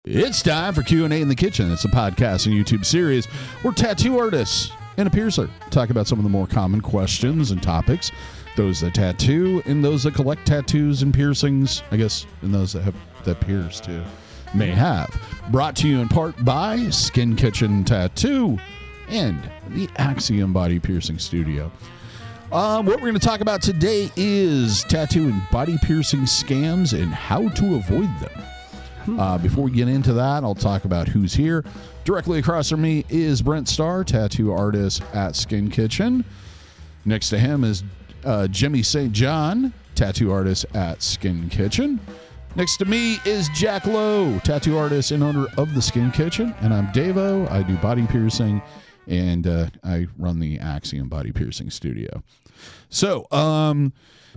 It's time for Q&A in the Kitchen. It's a podcast and YouTube series where tattoo artists and a piercer talk about some of the more common questions and topics, those that tattoo and those that collect tattoos and piercings, I guess, and those that pierce too, may have. Brought to you in part by Skin Kitchen Tattoo and the Axiom Body Piercing Studio. What we're going to talk about today is tattoo and body piercing scams and how to avoid them. Before we get into that, I'll talk about who's here. Directly across from me is Brent Starr, tattoo artist at Skin Kitchen. Next to him is Jimmy St. John, tattoo artist at Skin Kitchen. Next to me is Jack Lowe, tattoo artist and owner of the Skin Kitchen. And I'm DaVo. I do body piercing, and I run the Axiom Body Piercing Studio. So,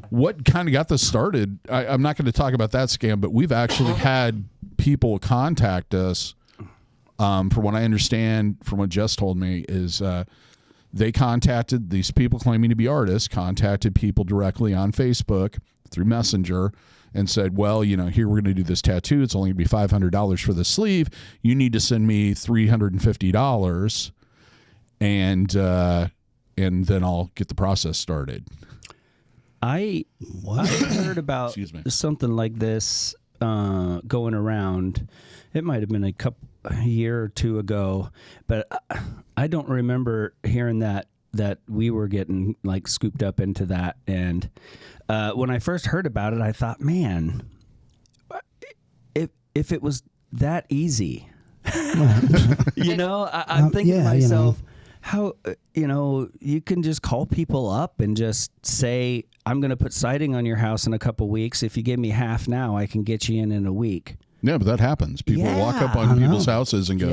what kind of got this started? I'm not going to talk about that scam, but we've actually had people contact us. From what I understand, from what Jess told me, is they contacted these people claiming to be artists, contacted people directly on Facebook through Messenger and said, well, you know, here we're going to do this tattoo. It's only going to be $500 for the sleeve. You need to send me $350, and then I'll get the process started. I heard about something like this going around. It might have been a year or two ago, but I don't remember hearing that we were getting like scooped up into that. And when I first heard about it, I thought, man, if it was that easy, you know, I'm thinking to myself, how, you can just call people up and just say, I'm going to put siding on your house in a couple weeks. If you give me half now, I can get you in a week. Yeah, but that happens. People walk up on people's houses and go,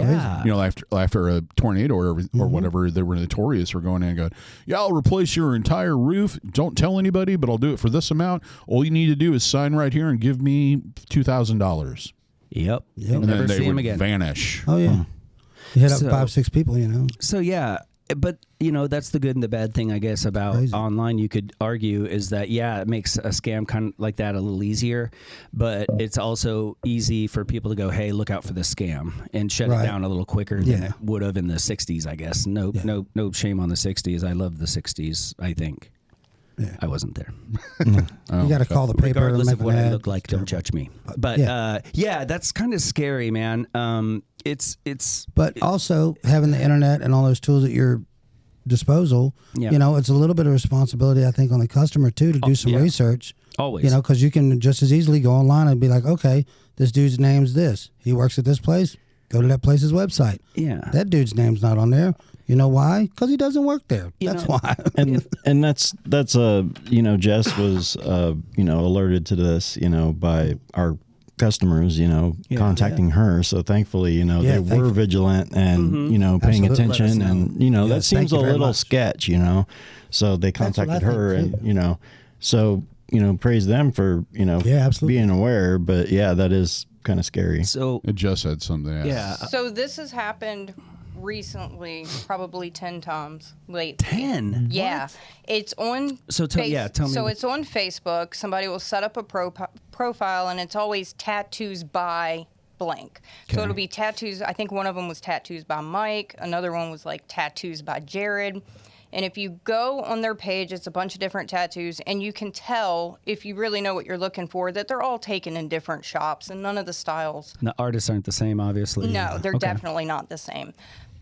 after a tornado or whatever, they were notorious for going in and going, yeah, I'll replace your entire roof. Don't tell anybody, but I'll do it for this amount. All you need to do is sign right here and give me $2,000. Yep. And then they would vanish. Oh, yeah. You hit up 5-6 people, So, yeah. But, that's the good and the bad thing, I guess, about online. You could argue is that, it makes a scam kind of like that a little easier. But it's also easy for people to go, hey, look out for this scam and shut it down a little quicker than it would have in the 60s, I guess. No shame on the 60s. I love the 60s, I think. Yeah. I wasn't there. You got to call the paper. Regardless of what I look like, don't judge me. But, that's kind of scary, man. But also having the internet and all those tools at your disposal, it's a little bit of responsibility, I think, on the customer too, to do some research. Always. Because you can just as easily go online and be like, okay, this dude's name's this. He works at this place. Go to that place's website. Yeah. That dude's name's not on there. You know why? Because he doesn't work there. That's why. And that's Jess was alerted to this by our customers contacting her. So thankfully they were vigilant and paying attention, and that seems a little sketch. So they contacted her, and so praise them for being aware. But that is kind of scary. So it just said something. Yeah. So this has happened recently, probably 10 times lately. 10? Yeah. What? It's on tell me. So it's on Facebook. Somebody will set up a profile, and it's always tattoos by blank. Okay. So it'll be tattoos. I think one of them was tattoos by Mike. Another one was like tattoos by Jared. And if you go on their page, it's a bunch of different tattoos, and you can tell, if you really know what you're looking for, that they're all taken in different shops, and none of the styles. The artists aren't the same, obviously. No, they're definitely not the same.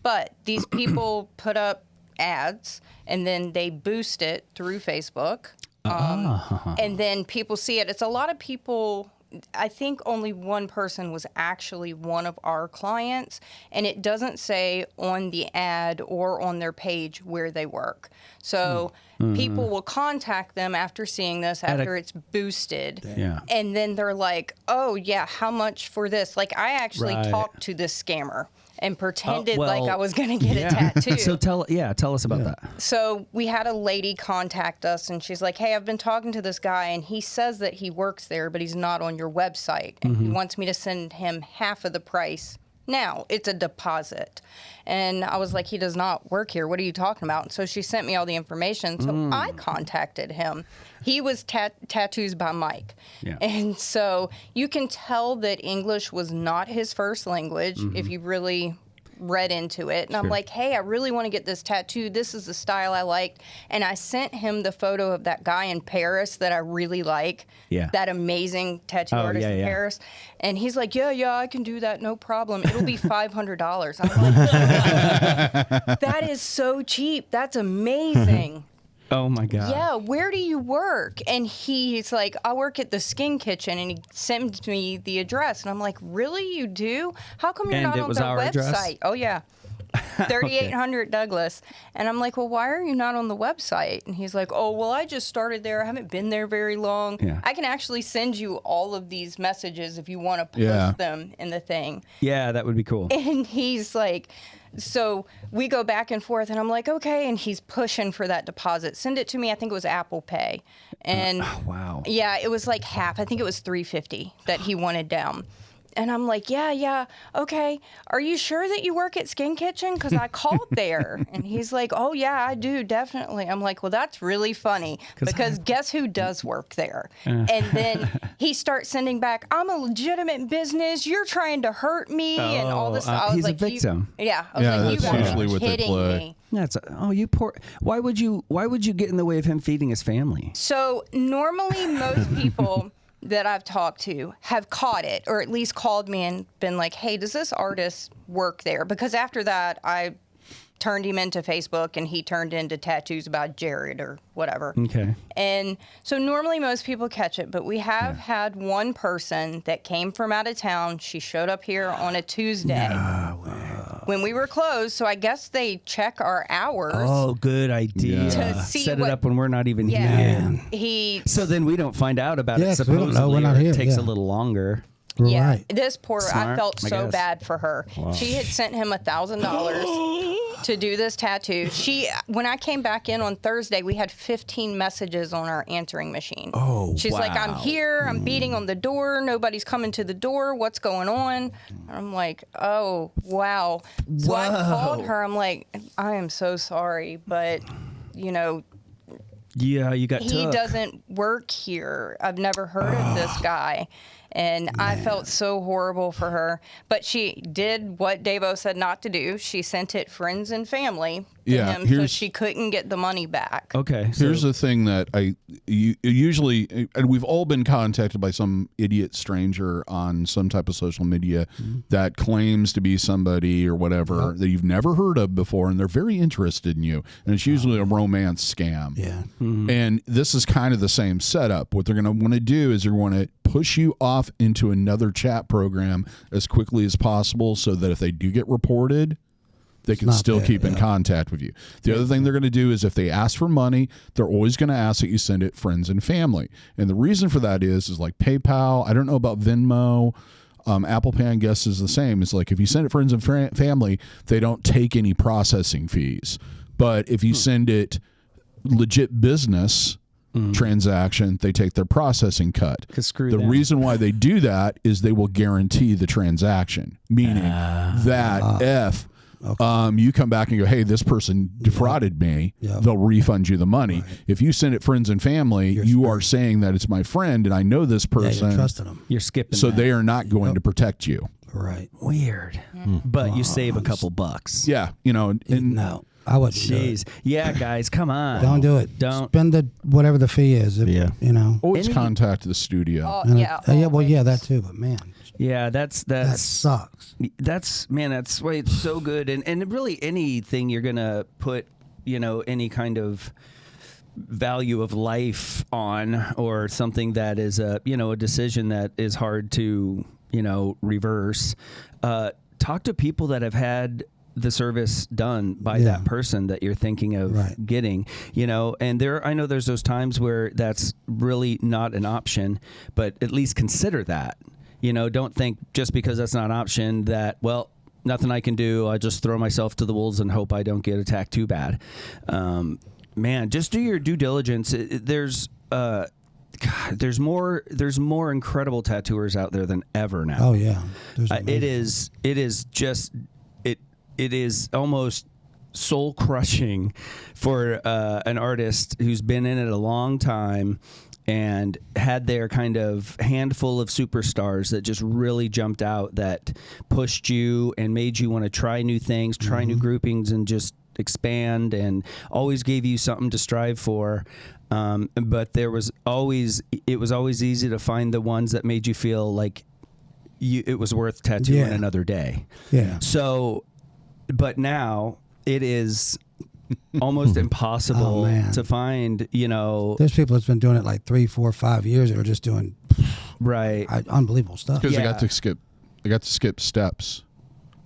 But these people put up ads, and then they boost it through Facebook, and then people see it. It's a lot of people. I think only one person was actually one of our clients, and it doesn't say on the ad or on their page where they work. So people will contact them after seeing this, after it's boosted, and then they're like, oh, yeah, how much for this? Like, I actually talked to this scammer and pretended like I was going to get a tattoo. So tell us about that. So we had a lady contact us, and she's like, hey, I've been talking to this guy, and he says that he works there, but he's not on your website. And he wants me to send him half of the price now. It's a deposit. And I was like, he does not work here. What are you talking about? And so she sent me all the information. So I contacted him. He was Tattoos by Mike. Yeah. And so you can tell that English was not his first language if you really read into it. And I'm like, hey, I really want to get this tattoo. This is the style I liked. And I sent him the photo of that guy in Paris that I really like. Yeah. That amazing tattoo artist in Paris. And he's like, yeah, I can do that. No problem. It'll be $500. I'm like, that is so cheap. That's amazing. Oh my God. Yeah, where do you work? And he's like, I work at the Skin Kitchen, and he sends me the address. And I'm like, really, you do? How come you're not on the website? Address? Oh yeah. 3800 Douglas. And I'm like, well, why are you not on the website? And he's like, oh, well, I just started there. I haven't been there very long. Yeah. I can actually send you all of these messages if you want to post them in the thing. Yeah, that would be cool. And he's like, so we go back and forth, and I'm like, okay. And he's pushing for that deposit. Send it to me. I think it was Apple Pay. And wow. Yeah, it was like half. I think it was $350 that he wanted down. And I'm like, yeah, okay. Are you sure that you work at Skin Kitchen? Because I called there. And he's like, oh, yeah, I do, definitely. I'm like, well, that's really funny. Because guess who does work there? And then he starts sending back, I'm a legitimate business. You're trying to hurt me and all this. I was he's like, a victim. I was like, you guys are kidding me. That's you poor. Why would you get in the way of him feeding his family? So normally most people that I've talked to have caught it, or at least called me and been like, hey, does this artist work there? Because after that, I turned him into Facebook, and he turned into Tattoos About Jared or whatever. Okay. And so normally most people catch it, but we have had one person that came from out of town. She showed up here on a Tuesday when we were closed. So I guess they check our hours. Oh, good idea. To see Set it up when we're not even here. So then we don't find out about it. Supposedly, we don't know. We're not here. It takes a little longer. Yeah, right. This poor, I felt so bad for her. Wow. She had sent him $1,000 to do this tattoo. When I came back in on Thursday, we had 15 messages on our answering machine. Oh, She's like, I'm here, I'm beating on the door, nobody's coming to the door, what's going on? I'm like, oh, wow. So I called her, I'm like, I am so sorry, but, yeah, you got he doesn't work here. I've never heard of this guy. And I felt so horrible for her. But she did what DaVo said not to do. She sent it friends and family to him, so she couldn't get the money back. Okay. Here's the thing that usually, and we've all been contacted by some idiot stranger on some type of social media that claims to be somebody or whatever that you've never heard of before, and they're very interested in you. And it's usually a romance scam. Yeah. And this is kind of the same setup. What they're going to want to do is they're going to push you off into another chat program as quickly as possible, so that if they do get reported, they can still keep in contact with you. The other thing they're going to do is if they ask for money, they're always going to ask that you send it friends and family. And the reason for that is like PayPal. I don't know about Venmo. Apple Pay, I guess, is the same. It's like if you send it friends and family, they don't take any processing fees. But if you send it legit business transaction, they take their processing cut. The reason why they do that is they will guarantee the transaction, meaning that if you come back and go, hey, this person defrauded me, they'll refund you the money. Right. If you send it friends and family, you are saying that it's my friend and I know this person. You're trusting them. You're skipping so they are not going to protect you. Right. Weird. But you save a couple bucks. Yeah. No. I wouldn't do it. Yeah, guys, come on. Don't do it. Don't spend whatever the fee is. Always contact the studio. That too. But man, that sucks. That's why it's so good. And really anything you're gonna put, any kind of value of life on, or something that is a decision that is hard to reverse. Talk to people that have had the service done by that person that you're thinking of getting, and I know there's those times where that's really not an option, but at least consider that. Don't think just because that's not an option that, well, nothing I can do. I just throw myself to the wolves and hope I don't get attacked too bad. Man, just do your due diligence. There's God, there's more incredible tattooers out there than ever now. Oh yeah, it is almost soul crushing for an artist who's been in it a long time and had their kind of handful of superstars that just really jumped out, that pushed you and made you want to try new things, try new groupings, and just expand, and always gave you something to strive for. But it was always easy to find the ones that made you feel like it was worth tattooing another day. Yeah. So, but now it is almost impossible to find, There's people that's been doing it like 3, 4, 5 years that are just doing unbelievable stuff. Because I got to skip steps.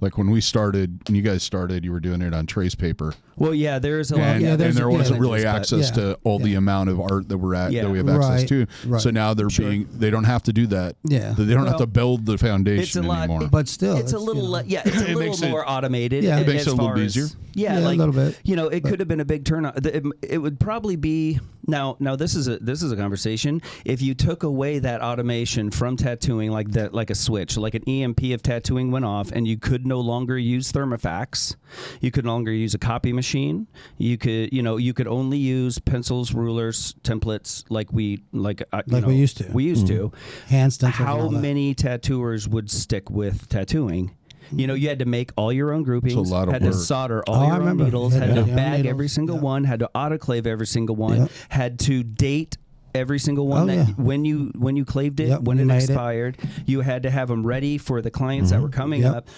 Like when we started, when you guys started, you were doing it on trace paper. Well, yeah, there's a lot. And there wasn't really access to all the amount of art that that we have access to. Right. So now they don't have to do that. Yeah. They don't have to build the foundation anymore. But still, it's a little, it's a little more automated. Yeah, it makes it a little easier. Yeah, like, a little bit. It could have been a big turnout. It would probably be now. This is a conversation. If you took away that automation from tattooing, like a switch, like an EMP of tattooing went off, and you could no longer use Thermofax, you could no longer use a copy machine. You could only use pencils, rulers, templates, like we used to. We used to. Hand stencils. How many tattooers would stick with tattooing? You had to make all your own groupings. It's a lot of had work. to solder all your own needles. Had to bag every single one. Had to autoclave every single one. Yep. Had to date every single one when you claved it, when it expired. You had to have them ready for the clients that were coming up.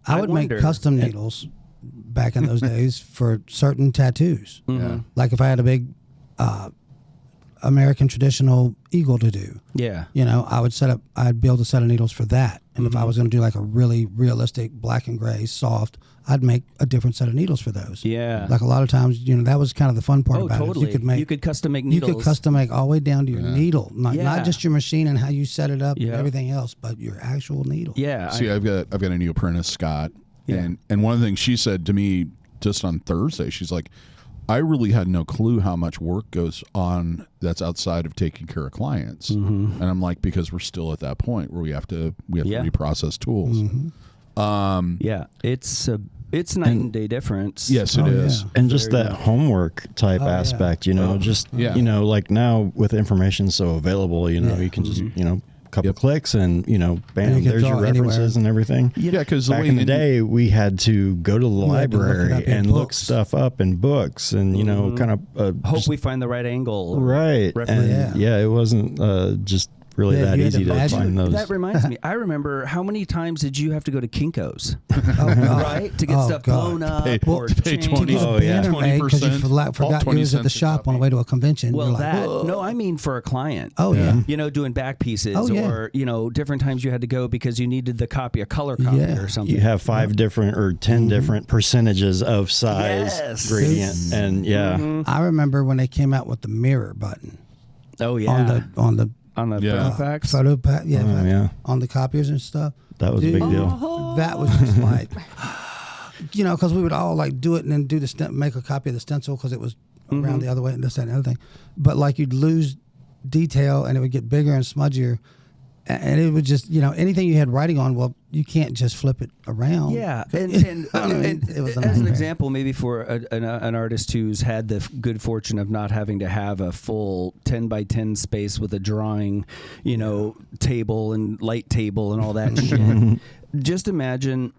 I would make custom needles back in those days for certain tattoos. Mm-hmm. Like if I had a big American traditional eagle to do. Yeah. I'd build a set of needles for that. And if I was going to do like a really realistic black and gray soft, I'd make a different set of needles for those. Yeah. Like a lot of times, that was kind of the fun part about totally. it. You could custom make needles. You could custom make all the way down to your needle. Not just your machine and how you set it up and everything else, but your actual needle. Yeah. See, I've got a new apprentice, Scott. Yeah. And one of the things she said to me just on Thursday, she's like, I really had no clue how much work goes on that's outside of taking care of clients. Mm-hmm. And I'm like, because we're still at that point where we have to reprocess tools. Mm-hmm. It's night and day difference. Yes, it is. Yeah. And just that homework type aspect, like now with information so available, you can just, couple clicks and bam, there's your references and everything. Yeah, because back in the day we had to go to the library and look stuff up in books and kind of hope we find the right angle, right? And it wasn't just really that easy to find those. That reminds me, I remember how many times did you have to go to Kinko's, right, to get stuff blown up or pay 20%. Because you forgot yours at the shop on the way to a convention. Well, I mean for a client. Oh yeah. Doing back pieces or different times you had to go because you needed a color copy or something. You have 5 different or 10 different percentages of size gradient, and I remember when they came out with the mirror button. Oh yeah. On the Fax? On the copiers and stuff. That was a big deal. That was just like, because we would all like do it and then do make a copy of the stencil because it was around the other way and this, that, and the other thing. But like you'd lose detail and it would get bigger and smudgier. And it would just, anything you had writing on, well, you can't just flip it around. Yeah. And it was as an example, maybe for an artist who's had the good fortune of not having to have a full 10 by 10 space with a drawing, table and light table and all that shit. Just imagine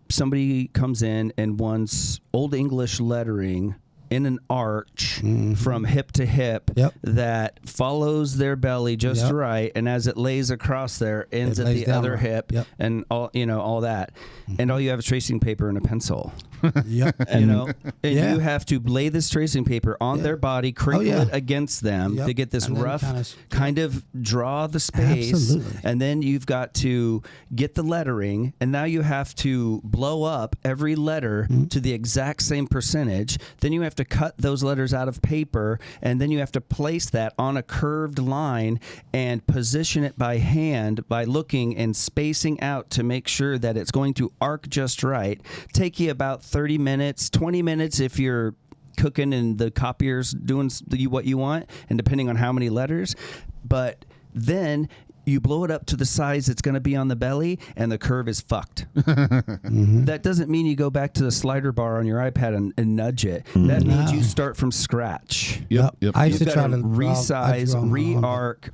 somebody comes in and wants Old English lettering in an arch from hip to hip that follows their belly just right, and as it lays across there, ends at the other hip, and all that, and all you have is tracing paper and a pencil. And you have to lay this tracing paper on their body, crinkle it against them to get this rough kind of draw the space. Absolutely. And then you've got to get the lettering, and now you have to blow up every letter to the exact same percentage. Then you have to cut those letters out of paper, and then you have to place that on a curved line and position it by hand by looking and spacing out to make sure that it's going to arc just right. Take you about 30 minutes, 20 minutes if you're cooking and the copier's doing what you want, and depending on how many letters. But then you blow it up to the size it's going to be on the belly, and the curve is fucked. That doesn't mean you go back to the slider bar on your iPad and nudge it. That means you start from scratch. Yep. I used to try to resize, re-arc,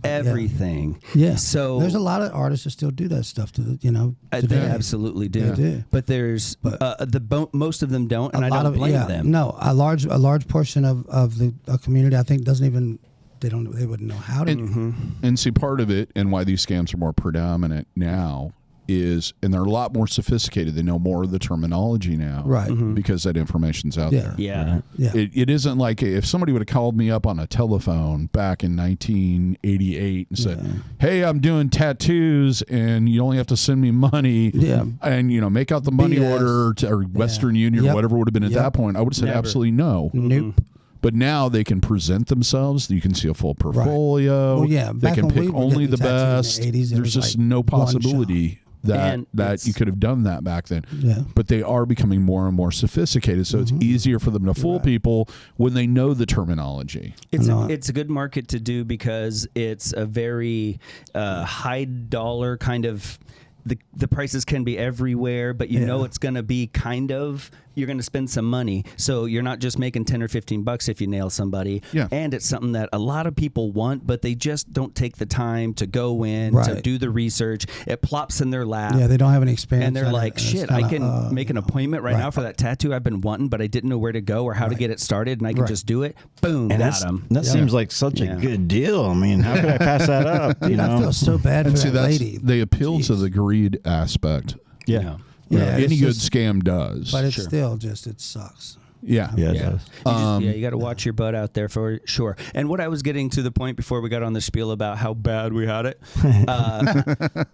everything. Yeah. So there's a lot of artists that still do that stuff. They absolutely do. They do. But there's most of them don't, and I don't blame them. No, a large portion of the community, I think, doesn't even. They wouldn't know how to. And see, part of it, and why these scams are more predominant now, is, and they're a lot more sophisticated. They know more of the terminology now, right? Because that information's out there. Yeah. It isn't like if somebody would have called me up on a telephone back in 1988 and said, "Hey, I'm doing tattoos, and you only have to send me money, and make out the money order or Western Union or whatever would have been at that point." I would have said absolutely no. Nope. But now they can present themselves. You can see a full portfolio. Right. Well, they can pick only the best. In the 80s, there's just no possibility that you could have done that back then. Yeah. But they are becoming more and more sophisticated, so it's easier for them to fool people when they know the terminology. It's a good market to do because it's a very high dollar kind of. The prices can be everywhere, but you know it's going to be you're going to spend some money. So you're not just making 10 or 15 bucks if you nail somebody. Yeah. And it's something that a lot of people want, but they just don't take the time to go in, to do the research. It plops in their lap. Yeah, they don't have any experience. And they're like, shit, I can make an appointment right now for that tattoo I've been wanting, but I didn't know where to go or how to get it started, and I can just do it. Boom, and got them. That seems like such a good deal. I mean, how could I pass that up? I feel so bad for that lady. They appeal to the greed aspect. Yeah. Any good scam does. But it's still it sucks. Yeah. Yeah, it does. You got to watch your butt out there for sure. And what I was getting to the point before we got on the spiel about how bad we had it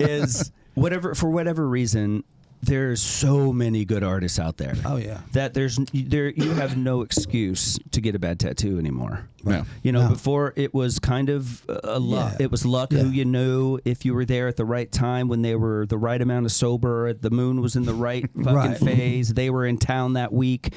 is for whatever reason, there's so many good artists out there. Oh yeah. That you have no excuse to get a bad tattoo anymore. Right. Before it was kind of luck. Yeah. It was luck who you knew, if you were there at the right time when they were the right amount of sober, the moon was in the right fucking phase, they were in town that week,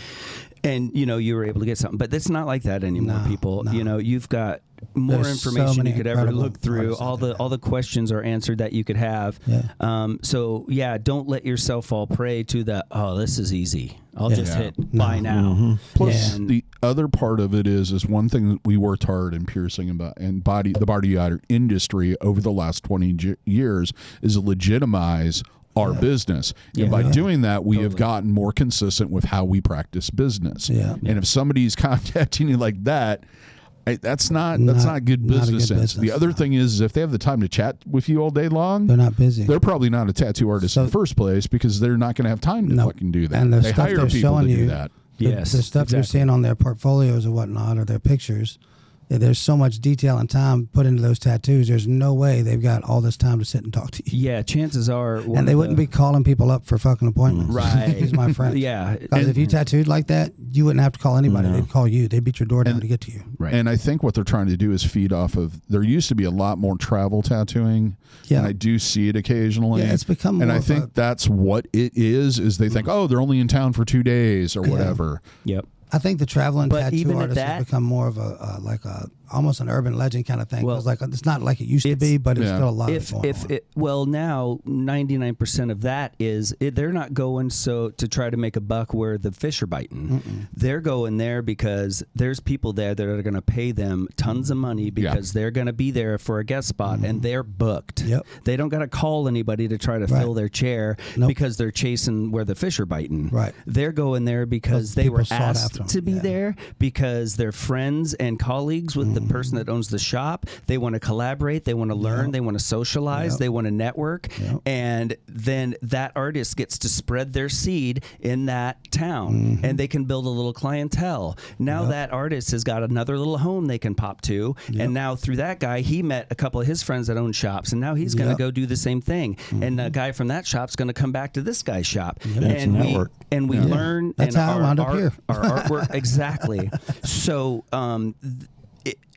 and you were able to get something. But it's not like that anymore, people. No. You've got more information you could ever look through. All the questions are answered that you could have. Yeah. Don't let yourself fall prey to the this is easy. I'll just hit buy now. Plus, the other part of it is one thing that we worked hard in piercing about and the body art industry over the last 20 years is to legitimize our business. And by doing that, we have gotten more consistent with how we practice business. And if somebody's contacting you like that, that's not good business sense. The other thing is if they have the time to chat with you all day long, they're not busy. They're probably not a tattoo artist in the first place because they're not going to have time to fucking do that. And the they stuff hire they're people showing to do you, that. The stuff you're seeing on their portfolios or whatnot or their pictures. There's so much detail and time put into those tattoos. There's no way they've got all this time to sit and talk to you. Yeah, chances are. And they wouldn't be calling people up for fucking appointments. Right. He's my friend. Because if you tattooed like that, you wouldn't have to call anybody. They'd call you. They'd beat your door down to get to you. Right. And I think what they're trying to do is feed off of, there used to be a lot more travel tattooing. Yeah. And I do see it occasionally. Yeah, it's become more and I think that's what it is they think, they're only in town for 2 days or whatever. Yep. I think the traveling tattoo even artist has become more of a almost an urban legend kind of thing. Well, it's not like it used to be, but it's still a lot of going on. Now 99% of that is they're not going to try to make a buck where the fish are biting. They're going there because there's people there that are going to pay them tons of money because they're going to be there for a guest spot and they're booked. Yep. They don't got to call anybody to try to fill their chair because they're chasing where the fish are biting. Right. They're going there because they were asked to be Yeah. there, because they're friends and colleagues with the person that owns the shop. They want to collaborate, they want to learn, they want to socialize, they want to network, and then that artist gets to spread their seed in that town, and they can build a little clientele. Now that artist has got another little home they can pop to, and now through that guy, he met a couple of his friends that own shops, and now he's going to go do the same thing. And a guy from that shop's going to come back to this guy's shop, and we learn. That's and how I wound up here. Our artwork, exactly. So,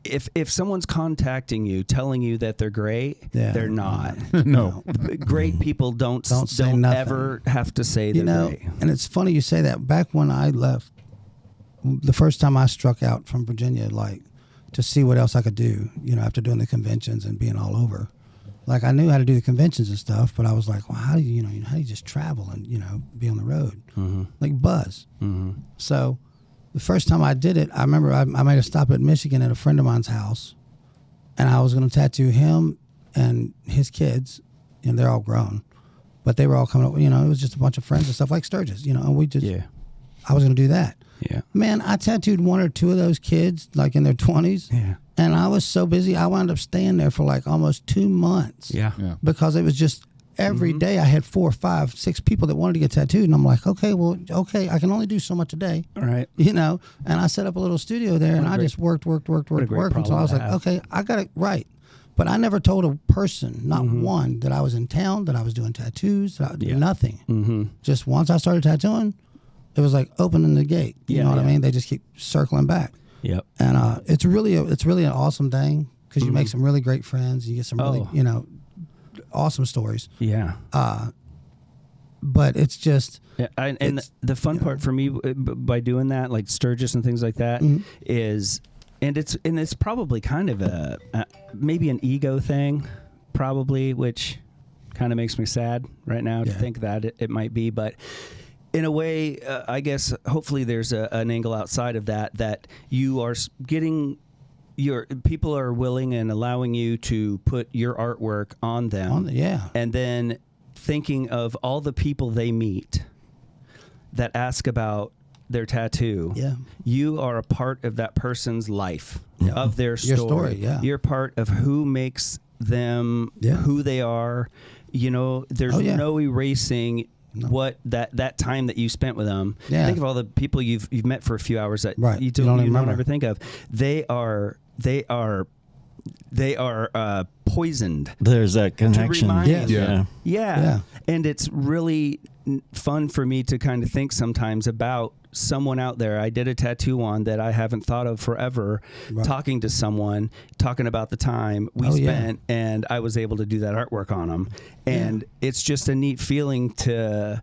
if someone's contacting you, telling you that they're great, they're not. No. Great people don't say nothing. ever have to say they're great. And it's funny you say that. Back when I left the first time I struck out from Virginia, like to see what else I could do, after doing the conventions and being all over. Like I knew how to do the conventions and stuff, but I was like, well, how do you just travel and, be on the road? Like buzz. So the first time I did it, I remember I made a stop at Michigan at a friend of mine's house, and I was going to tattoo him and his kids, and they're all grown, but they were all coming up, it was just a bunch of friends and stuff like Sturgis, and we just, I was going to do that. Yeah. Man, I tattooed one or two of those kids like in their 20s. Yeah. And I was so busy, I wound up staying there for like almost 2 months. Yeah. Because it was just every day I had 4, 5, 6 people that wanted to get tattooed. And I'm like, okay, I can only do so much a day. All right. And I set up a little studio there and I just worked until I was like, okay, I got it right. But I never told a person, not one, that I was in town, that I was doing tattoos, nothing. Just once I started tattooing, it was like opening the gate. You know what I mean? They just keep circling back. Yep. And it's really an awesome thing because you make some really great friends. You get some really, awesome stories. Yeah. But it's just. Yeah, and the fun part for me by doing that, like Sturgis and things like that, is, and it's probably kind of a maybe an ego thing, probably, which kind of makes me sad right now to think that it might be, but. In a way, I guess, hopefully there's an angle outside of that you are getting people are willing and allowing you to put your artwork on them. And then thinking of all the people they meet that ask about their tattoo. Yeah. You are a part of that person's life, of their story. Your story, You're part of who makes them who they are. There's no erasing what that time that you spent with them. Think of all the people you've met for a few hours that you don't ever think of. They are poisoned. There's that connection. Yeah. And it's really fun for me to kind of think sometimes about someone out there I did a tattoo on that I haven't thought of forever, talking to someone, talking about the time we spent, and I was able to do that artwork on them. And it's just a neat feeling to,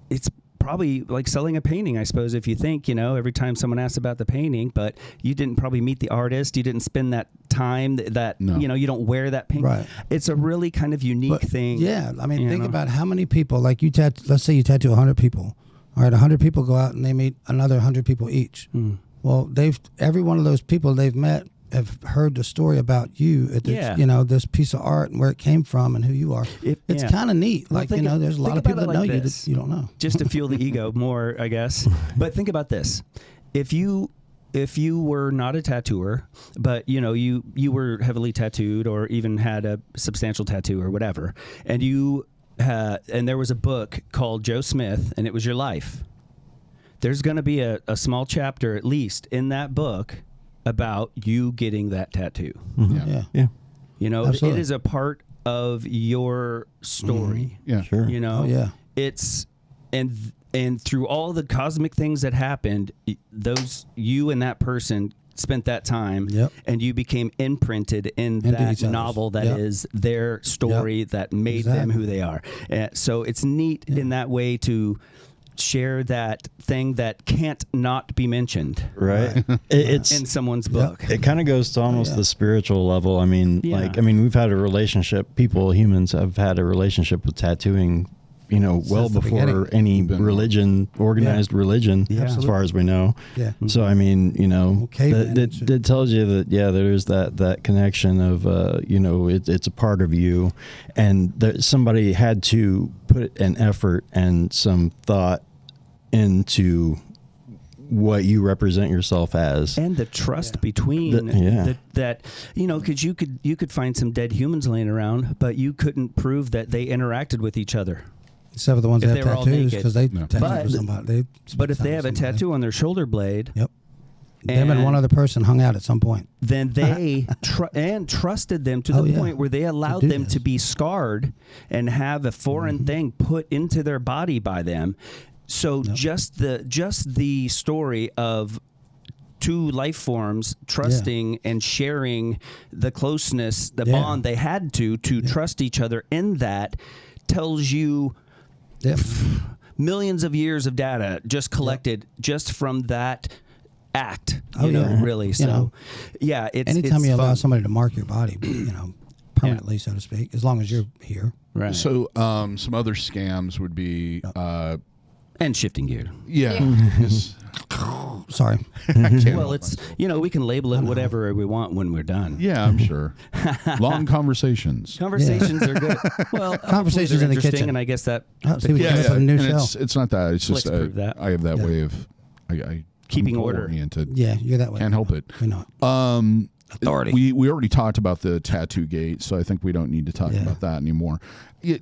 it's probably like selling a painting, I suppose, if you think, every time someone asks about the painting, but you didn't probably meet the artist, you didn't spend that time that you don't wear that painting. Right. It's a really kind of unique thing. Yeah. I mean, think about how many people, like let's say you tattoo 100 people. All right, 100 people go out and they meet another 100 people each. Well, every one of those people they've met have heard the story about you at this, this piece of art and where it came from and who you are. It's kind of neat. Like, there's a lot of people that know you that you don't know. Just to fuel the ego more, I guess. But think about this. If you were not a tattooer, but you were heavily tattooed or even had a substantial tattoo or whatever, and and there was a book called Joe Smith, and it was your life. There's going to be a small chapter, at least, in that book about you getting that tattoo. Yeah. Absolutely. It is a part of your story. Yeah, sure. It's and through all the cosmic things that happened, you and that person spent that time, and you became imprinted into that novel that is their story that made them who they are. So it's neat in that way to share that thing that can't not be mentioned, right? It's in someone's book. It kind of goes to almost the spiritual level. I mean, we've had a relationship. Humans have had a relationship with tattooing. Well before any religion, organized religion, as far as we know. Yeah. So I mean, that tells you that there's that connection of it's a part of you, and somebody had to put an effort and some thought into what you represent yourself as, and the trust between that because you could find some dead humans laying around, but you couldn't prove that they interacted with each other. Except for the ones that have tattoos, because they tattooed with somebody. But if they have a tattoo on their shoulder blade, them and one other person hung out at some point, then they trusted them to the point where they allowed them to be scarred and have a foreign thing put into their body by them. So just the story of two life forms trusting and sharing the closeness, the bond they had to trust each other in that tells you millions of years of data just collected just from that act. Really. So, it's anytime you allow fun. somebody to mark your body, permanently, so to speak, as long as you're here. Right. So some other scams would be and shifting gear. Sorry. Well, it's we can label it whatever we want when we're done. Yeah, I'm sure. Long conversations. Conversations are good. Well, conversations in the interesting, kitchen. and I guess that See, we came up with a new show. It's not that. It's just that. I have that way of I keeping order. Oriented. Yeah, you're that way. Can't help it. We know it. Authority. We already talked about the tattoo gate, so I think we don't need to talk about that anymore.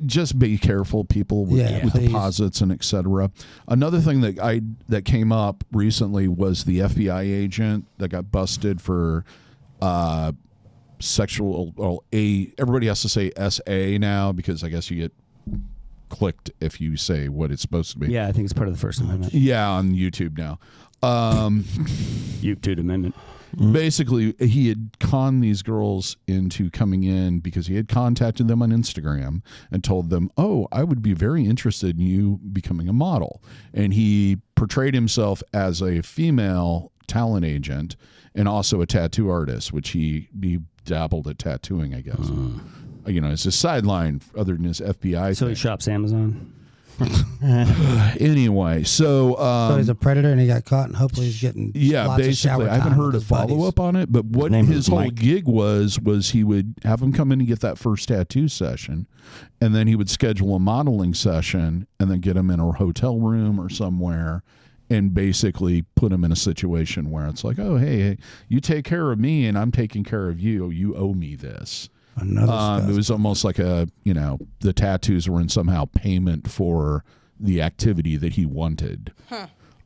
Just be careful, people, with deposits and etc. Another thing that came up recently was the FBI agent that got busted for sexual. Well, everybody has to say SA now because I guess you get clicked if you say what it's supposed to be. Yeah, I think it's part of the First Amendment. Yeah, on YouTube now. YouTube Amendment. Basically, he had conned these girls into coming in because he had contacted them on Instagram and told them, "Oh, I would be very interested in you becoming a model." And he portrayed himself as a female talent agent and also a tattoo artist, which he dabbled at tattooing, I guess. It's a sideline other than his FBI So thing. he shops Amazon. Anyway, so he's a predator and he got caught, and hopefully he's getting basically I haven't heard a follow up on it, but what his whole gig was he would have him come in and get that first tattoo session, and then he would schedule a modeling session and then get him in a hotel room or somewhere and basically put him in a situation where it's like, oh, hey, you take care of me and I'm taking care of you. You owe me this. It was almost like the tattoos were in somehow payment for the activity that he wanted.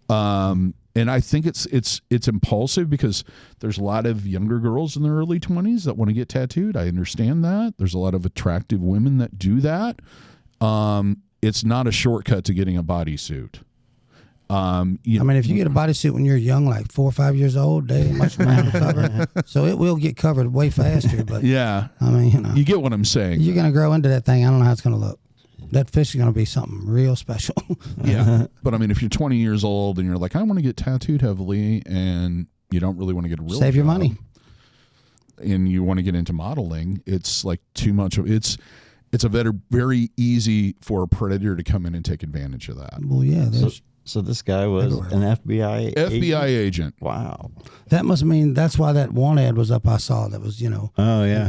And I think it's impulsive because there's a lot of younger girls in their early 20s that want to get tattooed. I understand that. There's a lot of attractive women that do that. It's not a shortcut to getting a bodysuit. If you get a bodysuit when you're young, like 4 or 5 years old, they much more to cover. So it will get covered way faster. But yeah, you get what I'm saying. You're going to grow into that thing. I don't know how it's going to look. That fish is going to be something real special. Yeah, but if you're 20 years old and you're like, I want to get tattooed heavily, and you don't really want to get a real save your money, and you want to get into modeling, it's like too much of it's a very easy for a predator to come in and take advantage of that. Well, yeah, So this guy was an FBI agent. Wow. That must mean that's why that one ad was up I saw that was,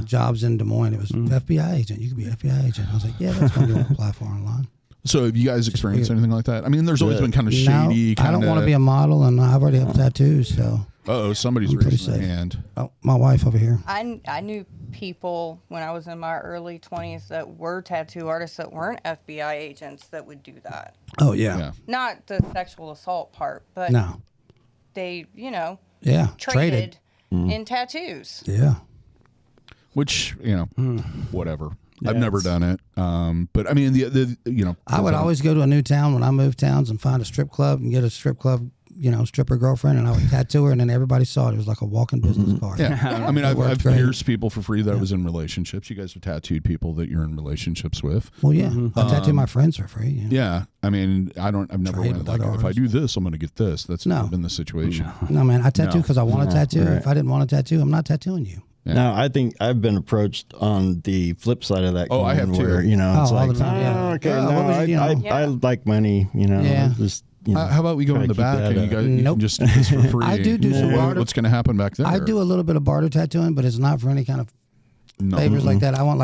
jobs in Des Moines. It was FBI agent. You could be an FBI agent. I was like, yeah, that's what you want to apply for online. So have you guys experienced anything like that? There's always been kind of shady. I don't want to be a model, and I've already have tattoos, so. Somebody's raising their hand. Oh, my wife over here. I knew people when I was in my early 20s that were tattoo artists that weren't FBI agents that would do that. Oh, yeah. Not the sexual assault part, but they, traded in tattoos. Yeah. Which, whatever. I've never done it. But I would always go to a new town when I moved towns and find a strip club and get a strip club, stripper girlfriend, and I would tattoo her, and then everybody saw it. It was like a walking business card. Yeah. I've pierced people for free that I was in relationships. You guys have tattooed people that you're in relationships with. Well, yeah. I tattoo my friends for free. Yeah. I've never went like, if I do this, I'm going to get this. That's never been the situation. No, man. I tattoo because I want to tattoo. Right. If I didn't want to tattoo, I'm not tattooing you. Yeah. No, I think I've been approached on the flip side of that. I have too. Where, it's like, I like money, Yeah. Just, how about we go in the back and you can just do this for free? I do some barter. What's going to happen back there? I do a little bit of barter tattooing, but it's not for any kind of favors like that. I want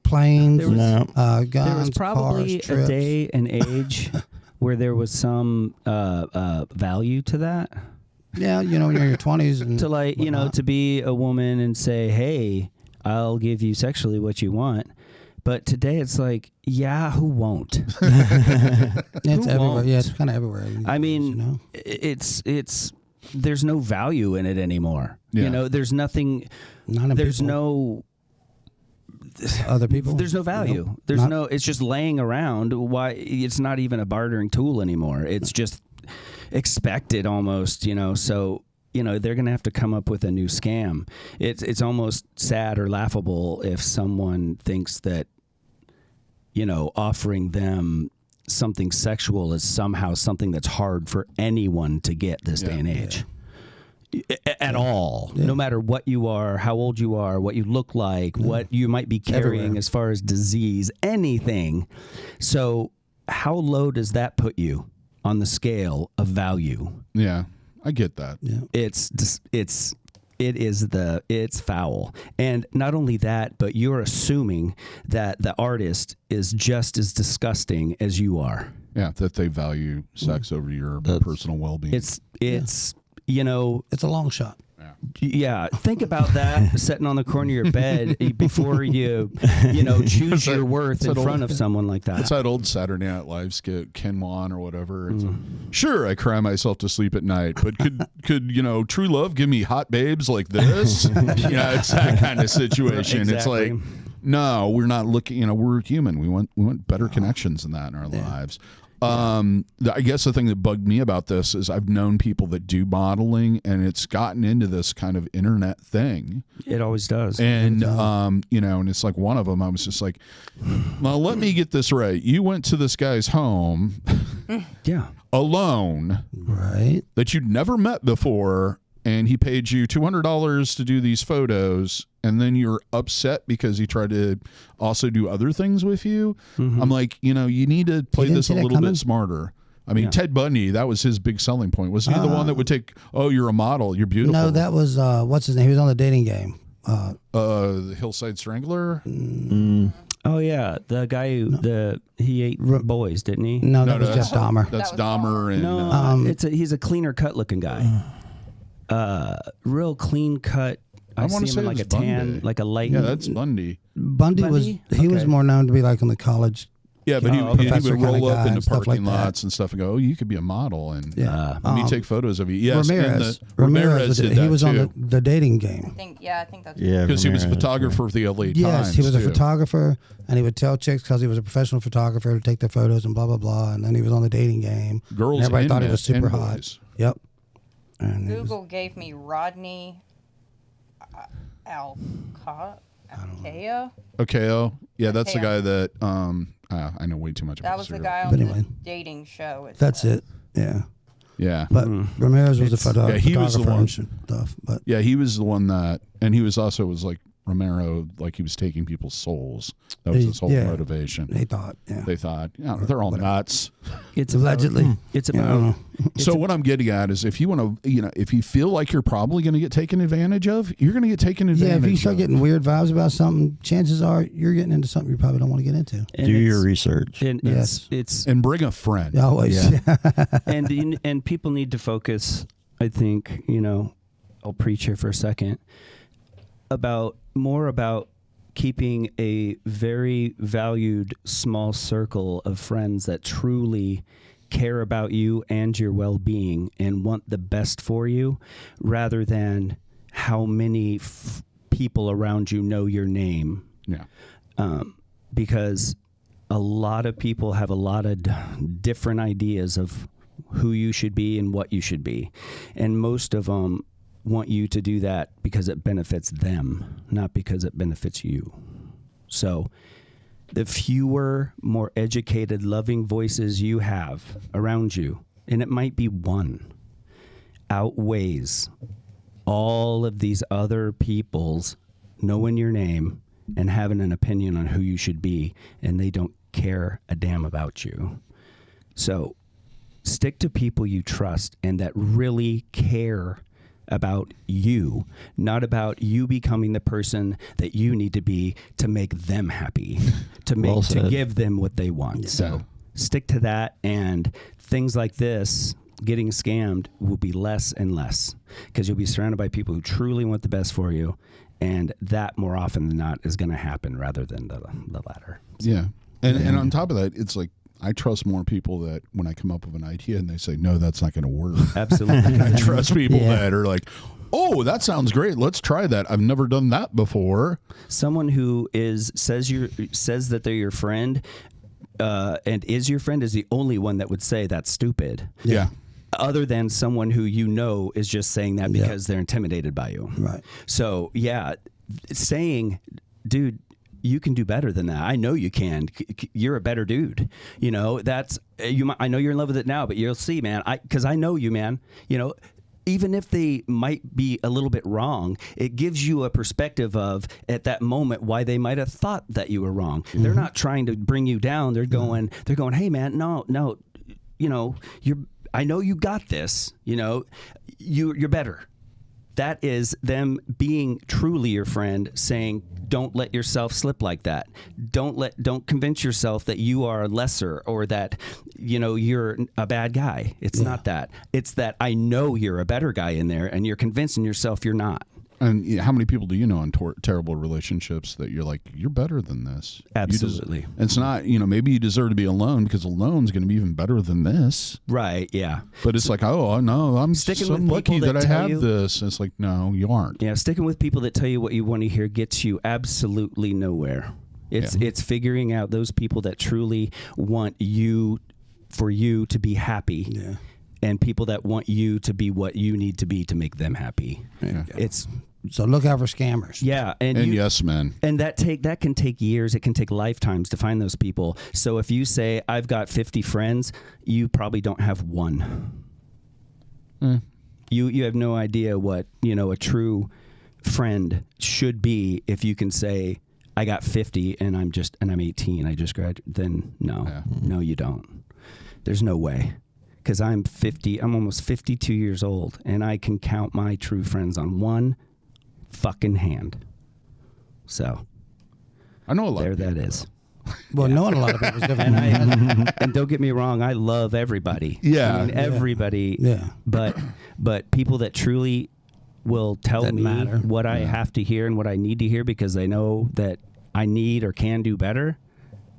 planes, guns, there was probably cars, trips. a day and age where there was some value to that. Yeah, when you're in your 20s. And to to be a woman and say, hey, I'll give you sexually what you want. But today it's like, who won't? It's everywhere. Yeah, it's kind of everywhere. It's there's no value in it anymore. Yeah. There's nothing. There's no other people. There's no value. Nope. There's no. It's just laying around. Why? It's not even a bartering tool anymore. It's just expected almost. So. They're going to have to come up with a new scam. It's almost sad or laughable if someone thinks that, offering them something sexual is somehow something that's hard for anyone to get this day and age. At all, no matter what you are, how old you are, what you look like, what you might be carrying as far as disease, anything. So how low does that put you on the scale of value? Yeah, I get that. Yeah. It's foul. And not only that, but you're assuming that the artist is just as disgusting as you are. Yeah, that they value sex over your personal well-being. It's you know, it's a long shot. Yeah, think about that sitting on the corner of your bed before you choose your worth in front of someone like that. It's that old Saturday Night Live skit, Ken Wan or whatever. It's sure, I cry myself to sleep at night, but could true love give me hot babes like this? It's that kind of situation. Exactly. It's like, no, we're not looking. We're human. We want better connections than that in our lives. I guess the thing that bugged me about this is I've known people that do modeling, and it's gotten into this kind of internet thing. It always does. And, and it's like one of them, I was just like, well, let me get this right. You went to this guy's home alone, right? That you'd never met before, and he paid you $200 to do these photos, and then you're upset because he tried to also do other things with you. Mm-hmm. I'm like, you need to play this a little bit smarter. I mean, Ted Bundy, that was his big selling point. Was he the one that would take, you're a model, you're beautiful? No, that was, what's his name? He was on the dating game. The Hillside Strangler? Oh, yeah. The guy who, he ate boys, didn't he? No, that was Jeff Dahmer. That's Dahmer. And, he's a cleaner cut looking guy. Real clean cut. I see him in like a tan, like a light. Yeah, that's Bundy. Bundy was more known to be like on the college. Yeah, but he would roll up into parking lots and stuff and go, "Oh, you could be a model," and let me take photos of you. Yes, Ramirez did that he was too. on the dating game. I think that's because he was a photographer for the LA Times. Yes, he was a photographer, and he would tell chicks because he was a professional photographer to take their photos and blah blah blah. And then he was on the dating game. Girls, and everybody thought he was super hot. Boys. Yep. And Google gave me Rodney Alcao. Yeah, that's the guy that I know way too much about. That was the guy on the dating show. That's it. Yeah. Yeah. But Ramirez was the photographer. He was the one. And stuff, but yeah, he was the one that, and he was also like Romero, like he was taking people's souls. That was his whole motivation. They thought, they're all nuts. It's allegedly. It's about. So what I'm getting at is, if you want to, if you feel like you're probably going to get taken advantage of, you're going to get taken advantage of. Yeah, if you start getting weird vibes about something, chances are you're getting into something you probably don't want to get into. Do your research. And and bring a friend. Always. Yeah. and people need to focus. I think I'll preach here for a second about keeping a very valued small circle of friends that truly care about you and your well-being and want the best for you, rather than how many people around you know your name. Yeah. Because a lot of people have a lot of different ideas of who you should be and what you should be. And most of them want you to do that because it benefits them, not because it benefits you. So the fewer, more educated, loving voices you have around you, and it might be one, outweighs all of these other people's knowing your name and having an opinion on who you should be, and they don't care a damn about you. So stick to people you trust and that really care about you, not about you becoming the person that you need to be to make them happy, to give them what they want. Yeah. So stick to that, and things like this, getting scammed, will be less and less because you'll be surrounded by people who truly want the best for you, and that more often than not is going to happen rather than the latter. So, yeah. And on top of that, it's like, I trust more people that when I come up with an idea and they say, no, that's not going to work. Absolutely. I trust people that are like, oh, that sounds great. Let's try that. I've never done that before. Someone who says that they're your friend and is your friend is the only one that would say that's stupid. Yeah. Other than someone who is just saying that because they're intimidated by you. Right. So, saying, dude, you can do better than that. I know you can. You're a better dude. You know, that's I know you're in love with it now, but you'll see, man. Because I know you, man. You know, even if they might be a little bit wrong, it gives you a perspective of at that moment why they might have thought that you were wrong. Mm-hmm. They're not trying to bring you down. They're going, hey, man, no, you know, I know you got this. You know, you're better. That is them being truly your friend, saying, don't let yourself slip like that. Don't convince yourself that you are lesser or that, you know, you're a bad guy. It's not that. It's that I know you're a better guy in there, and you're convincing yourself you're not. And how many people do you know in terrible relationships that you're like, you're better than this? Absolutely. It's not, you know, maybe you deserve to be alone because alone's going to be even better than this. Right, yeah. But it's like, oh, no, I'm sticking so with lucky people that I have this. It's like, no, you aren't. Yeah, sticking with people that tell you what you want to hear gets you absolutely nowhere. It's figuring out those people that truly want you, for you to be happy. Yeah. And people that want you to be what you need to be to make them happy. Yeah. So look out for scammers. Yeah, and yes, men. And that can take years. It can take lifetimes to find those people. So if you say I've got 50 friends, you probably don't have one. You have no idea what, you know, a true friend should be. If you can say I got 50 and I'm 18. I just graduated. Then no, you don't. There's no way. Because I'm almost 52 years old, and I can count my true friends on one fucking hand. So, I know a lot. There of people, that is. Well, knowing a lot of people is different. And don't get me wrong, I love everybody. Yeah, I mean, everybody. Yeah. But people that truly will tell me what I have to hear and what I need to hear because they know that I need or can do better.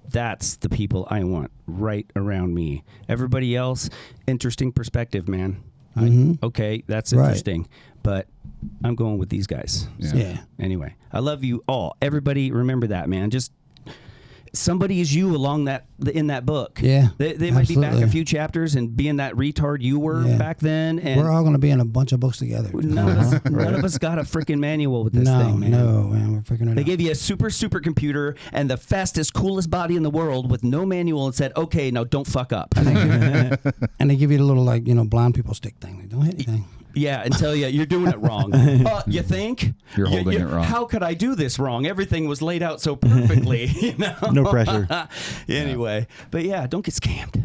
That's the people I want right around me. Everybody else, interesting perspective, man. Okay, that's interesting, but I'm going with these guys. Yeah. Anyway, I love you all. Everybody, remember that, man. Just somebody is you along in that book. Yeah, they might be back a few chapters and being that retard you were back then. And we're all going to be in a bunch of books together. None of us got a freaking manual with this thing, man. No, man, we're freaking it They out. gave you a super computer and the fastest, coolest body in the world with no manual and said, okay, now don't fuck up. And they give you the little, like, you know, blind people stick thing. Like, don't hit anything. Yeah, and tell you you're doing it wrong. You think? You're holding it wrong. How could I do this wrong? Everything was laid out so perfectly. You know? No pressure. Anyway, but yeah, don't get scammed.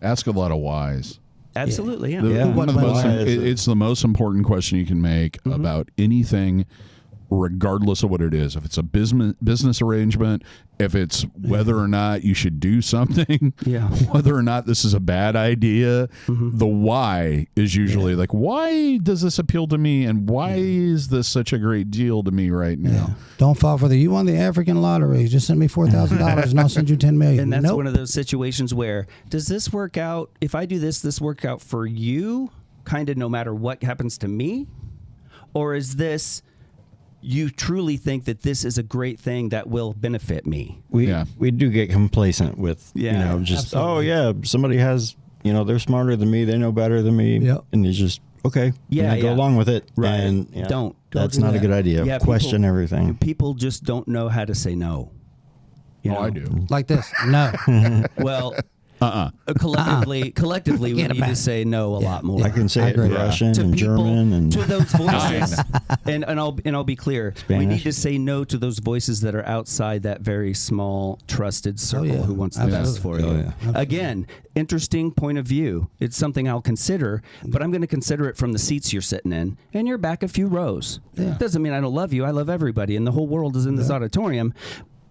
Ask a lot of whys. Absolutely, yeah. It's the most important question you can make about anything, regardless of what it is. If it's a business arrangement, if it's whether or not you should do something, whether or not this is a bad idea, the why is usually like, why does this appeal to me, and why is this such a great deal to me right now? Yeah. Don't fall for you won the African lottery. Just send me $4,000 and I'll send you $10 million. And that's one of those situations where, does this work out? If I do this work out for you, kind of no matter what happens to me? Or is this... you truly think that this is a great thing that will benefit me? We do get complacent with, you know, just, absolutely. Somebody has, you know, they're smarter than me, they know better than me, and it's just, okay, go along with it. Right. And don't that's do not that. a good idea. Yeah, question everything. People just don't know how to say no. You know? I do. Like this. No. Well... Collectively, we need to say no a lot more. I can say it in Russian and German and to those voices. and I'll be clear. Spanish. We need to say no to those voices that are outside that very small, trusted circle who wants the best for you. Again, interesting point of view. It's something I'll consider, but I'm going to consider it from the seats you're sitting in, and you're back a few rows. It doesn't mean I don't love you. I love everybody, and the whole world is in this auditorium.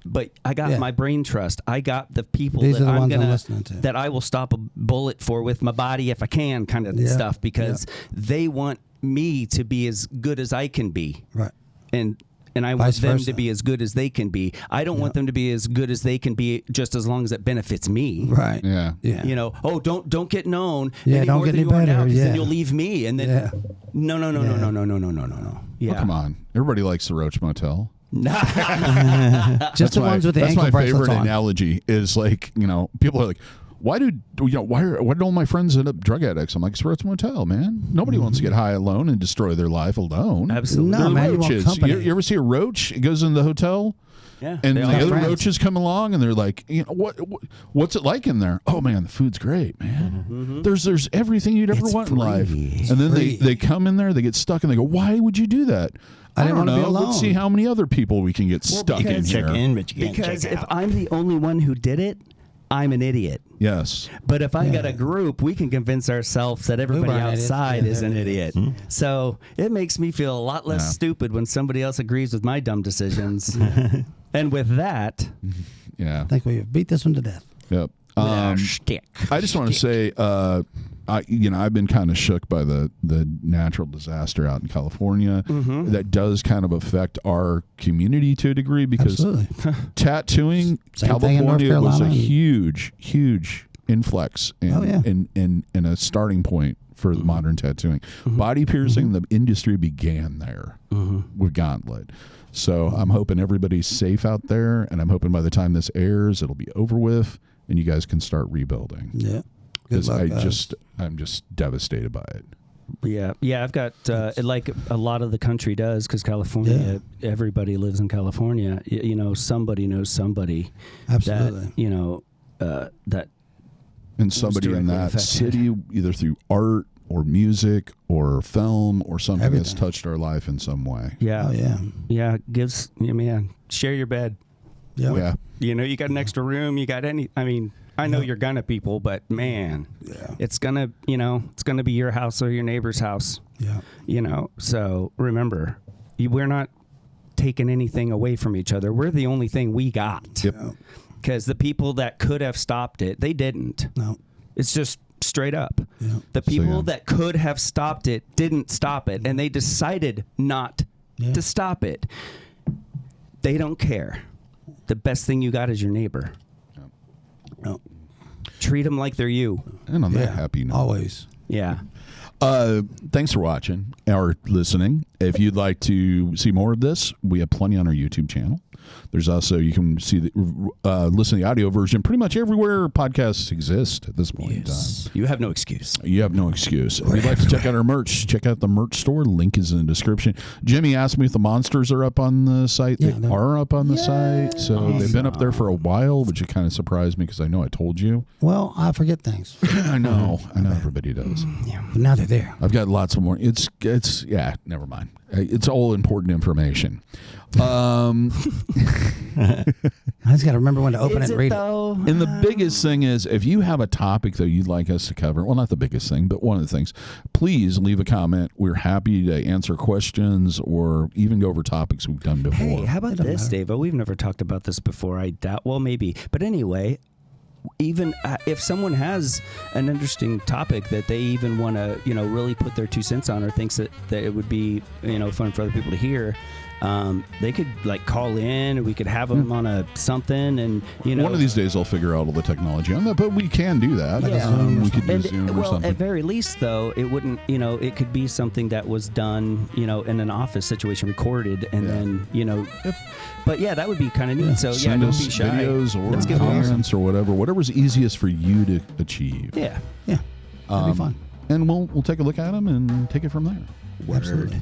But I got my brain trust. I got the people that I will stop a bullet for with my body if I can, kind of stuff, because they want me to be as good as I can be. Right. And I want them to be as good as they can be. I don't want them to be as good as they can be just as long as it benefits me. Right. Yeah. You know, don't get known any more don't get than any you are better. now, because then you'll leave me. And then no. Yeah. Well, come on. Everybody likes the Roach Motel. Just the ones with the ankle bracelets on. That's my favorite analogy is, like, you know, people are like, why did all my friends end up drug addicts? I'm like, it's Roach Motel, man. Nobody wants to get high alone and destroy their life alone. Absolutely. No, man, roaches. You want company. You ever see a roach? It goes in the hotel. Yeah. And They the all have other friends. roaches come along and they're like, what's it like in there? Oh man, the food's great, man. Mm-hmm. There's everything you'd ever want in life. And then they come in there, they get stuck, and they go, why would you do that? I didn't don't want to be know. Let's alone. see how many other people we can get stuck in Check here. in, but you can't Because check if out. I'm the only one who did it, I'm an idiot. Yes. But if I got a group, we can convince ourselves that everybody are idiots. outside Yeah, is an they're idiot. So it makes me feel a lot less stupid when somebody else agrees with my dumb decisions. And with that, Yeah. I think we've beat this one to death. Yep. shtick. I just want to say, I've been kind of shook by the natural disaster out in California. That does kind of affect our community to a degree because Absolutely. tattooing, Same thing in North California was a Carolina. huge influx in a starting point for the modern tattooing. Body piercing, the industry began there with Gauntlet. So I'm hoping everybody's safe out there, and I'm hoping by the time this airs, it'll be over with, and you guys can start rebuilding. Yeah. Good Because luck, I'm just devastated by it. Yeah. I've got like a lot of the country does because California. Everybody lives in California. Somebody knows somebody. Absolutely. That And somebody in directly that affected. city, either through art or music or film or something that's Everything. touched our life in some way. Yeah. Oh, yeah. Yeah. Share your bed. Yeah. Yeah. You got an extra room. You got I know you're gonna people, but man, it's gonna be your house or your neighbor's house. Yeah. So remember, we're not taking anything away from each other. We're the only thing we got. Yep. Because the people that could have stopped it, they didn't. No. It's just straight up. Yeah. The people yeah. that could have stopped it didn't stop it, and they decided not to stop it. They don't care. The best thing you got is your neighbor. No. Treat them like they're you. And on that happy note. Always. Yeah. Thanks for watching or listening. If you'd like to see more of this, we have plenty on our YouTube channel. There's also, you can see listen to the audio version pretty much everywhere podcasts exist at this point in time. You have no excuse. You have no excuse. If you'd like to check out our merch, check out the merch store. Link is in the description. Jimmy asked me if the monsters are up on the site. Yeah, they are up on the site. So they've been up there for a while, which it kind of surprised me because I know I told you. Well, I forget things. I know everybody does. But now they're there. I've got lots of more. It's never mind. It's all important information. I just got to remember when to open it and read it. And the biggest thing is, if you have a topic that you'd like us to cover, well, not the biggest thing, but one of the things, please leave a comment. We're happy to answer questions or even go over topics we've done before. Hey, how about this, DaVo? We've never talked about this before. I doubt. Well, maybe. But anyway, even if someone has an interesting topic that they even want to, really put their 2 cents on, or thinks that it would be, fun for other people to hear, they could call in, or we could have them on a something, and one of these days I'll figure out all the technology on that, but we can do that. Yeah. We could do And Zoom or something. at very least, though, it wouldn't, it could be something that was done, in an office situation, recorded, and then, but yeah, that would be kind of neat. So Send don't us be shy. videos or Let's get comments or whatever's easiest for you to achieve. Yeah. Yeah. That'd be fun. And we'll take a look at them and take it from there. Absolutely.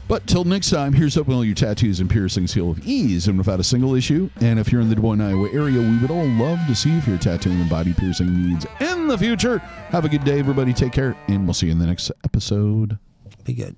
But till next time, here's hoping all your tattoos and piercings heal with ease and without a single issue. And if you're in the Des Moines, Iowa area, we would all love to see if you're tattooing and body piercing needs in the future. Have a good day, everybody. Take care, and we'll see you in the next episode. Be good.